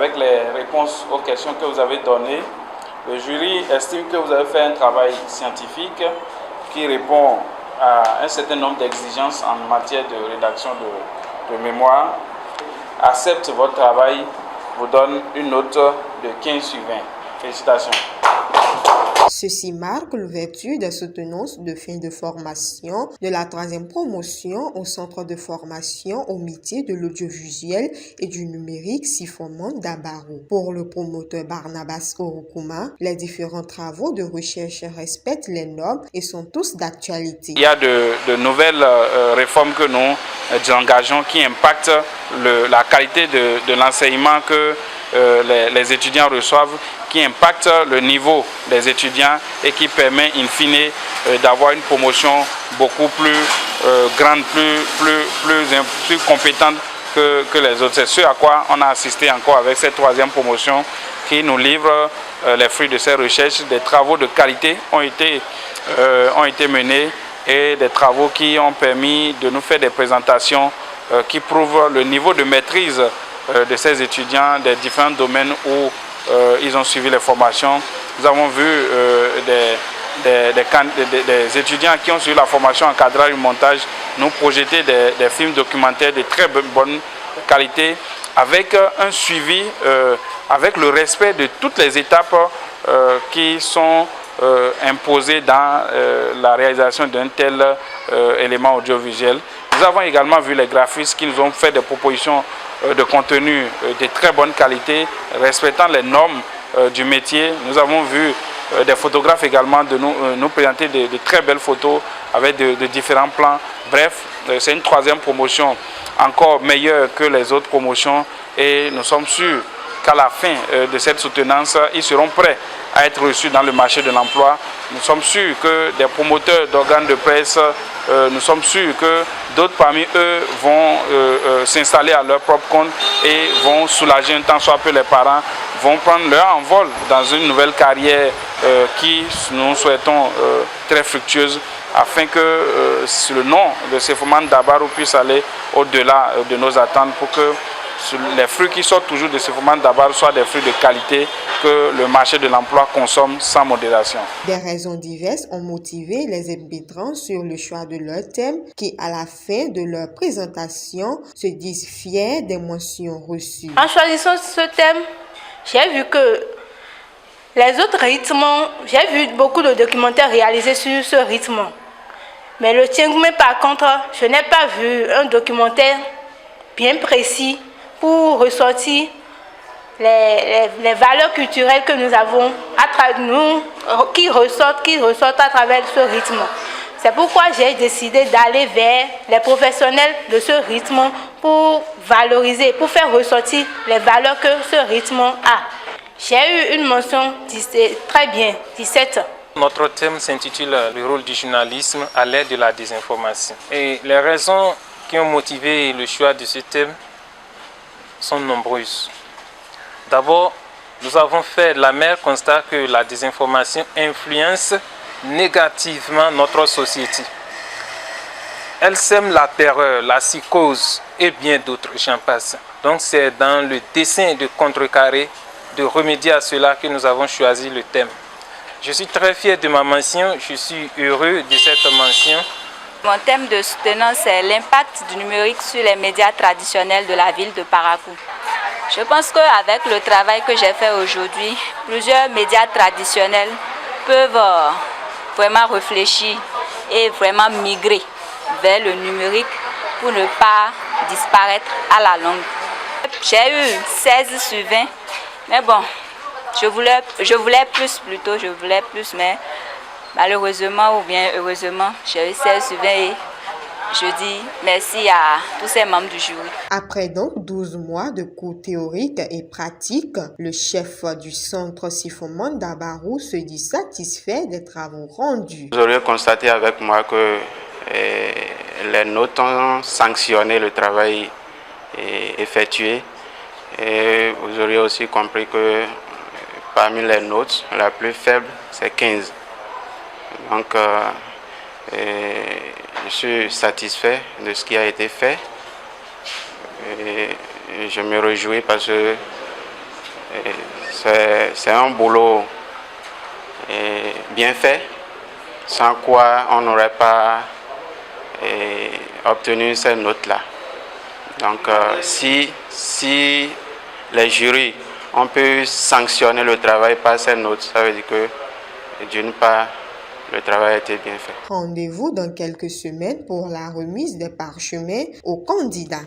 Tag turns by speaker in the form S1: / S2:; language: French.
S1: avec les réponses aux questions que vous avez données. Le jury estime que vous avez fait un travail scientifique qui répond à un certain nombre d'exigences en matière de rédaction de mémoire. Accepte votre travail, vous donne une note de 15 sur 20. Félicitations.
S2: Ceci marque l'ouverture des soutenances de fin de formation de la 3e promotion au centre de formation au métier de l'audiovisuel et du numérique Sifoman d'Abarou. Pour le promoteur Barnabas Orukuma, les différents travaux de recherche respectent les normes et sont tous d'actualité.
S1: Il y a de nouvelles réformes que nous engageons qui impactent la qualité de l'enseignement que les étudiants reçoivent, qui impacte le niveau des étudiants et qui permet in fine d'avoir une promotion beaucoup plus grande, plus compétente que les autres. C'est ce à quoi on a assisté encore avec cette 3e promotion qui nous livre les fruits de ces recherches. Des travaux de qualité ont été menés et des travaux qui ont permis de nous faire des présentations qui prouvent le niveau de maîtrise de ces étudiants des différents domaines où ils ont suivi les formations. Nous avons vu des étudiants qui ont suivi la formation en cadrage et montage nous projeter des films documentaires de très bonne qualité avec un suivi, avec le respect de toutes les étapes qui sont imposées dans la réalisation d'un tel élément audiovisuel. Nous avons également vu les graphistes qui nous ont fait des propositions de contenu de très bonne qualité, respectant les normes du métier. Nous avons vu des photographes également nous présenter de très belles photos avec de différents plans. Bref, c'est une 3e promotion encore meilleure que les autres promotions et nous sommes sûrs qu'à la fin de cette soutenance, ils seront prêts à être reçus dans le marché de l'emploi. Nous sommes sûrs que des promoteurs d'organes de presse, nous sommes sûrs que d'autres parmi eux vont s'installer à leur propre compte et vont soulager un tant soit peu les parents, vont prendre leur envol dans une nouvelle carrière qui, nous souhaitons, très fructueuse, afin que le nom de Sifoman d'Abarou puisse aller au-delà de nos attentes pour que les fruits qui sortent toujours de Sifoman d'Abarou soient des fruits de qualité que le marché de l'emploi consomme sans modération.
S2: Des raisons diverses ont motivé les arbitrants sur le choix de leur thème qui, à la fin de leur présentation, se disent fiers des mentions reçues.
S3: En choisissant ce thème, j'ai vu que les autres rythmes, j'ai vu beaucoup de documentaires réalisés sur ce rythme. Mais le Tiengoumé, par contre, je n'ai pas vu un documentaire bien précis pour ressortir les valeurs culturelles que nous avons qui ressortent à travers ce rythme. C'est pourquoi j'ai décidé d'aller vers les professionnels de ce rythme pour valoriser, pour faire ressortir les valeurs que ce rythme a. J'ai eu une mention très bien, 17.
S4: Notre thème s'intitule « Le rôle du journalisme à l'ère de la désinformation ». Et les raisons qui ont motivé le choix de ce thème sont nombreuses. D'abord, nous avons fait l'amer constat que la désinformation influence négativement notre société. Elle sème la terreur, la psychose et bien d'autres, j'en passe. Donc c'est dans le dessein de contrecarrer, de remédier à cela que nous avons choisi le thème. Je suis très fier de ma mention, je suis heureux de cette mention.
S5: Mon thème de soutenance, c'est l'impact du numérique sur les médias traditionnels de la ville de Parakou. Je pense qu'avec le travail que j'ai fait aujourd'hui, plusieurs médias traditionnels peuvent vraiment réfléchir et vraiment migrer vers le numérique pour ne pas disparaître à la longue. J'ai eu 16 sur 20, mais bon, je voulais plus, mais malheureusement ou bien heureusement, j'ai eu 16 sur 20 et je dis merci à tous ces membres du jury.
S2: Après donc 12 mois de cours théoriques et pratiques, le chef du centre Sifoman d'Abarou se dit satisfait des travaux rendus.
S6: Vous aurez constaté avec moi que les notes ont sanctionné le travail effectué et vous aurez aussi compris que parmi les notes, la plus faible c'est 15. Donc je suis satisfait de ce qui a été fait et je me réjouis parce que c'est un boulot bien fait, sans quoi on n'aurait pas obtenu ces notes-là. Donc si les jurys ont pu sanctionner le travail par ces notes, ça veut dire que d'une part, le travail a été bien fait.
S2: Rendez-vous dans quelques semaines pour la remise des parchemins aux candidats.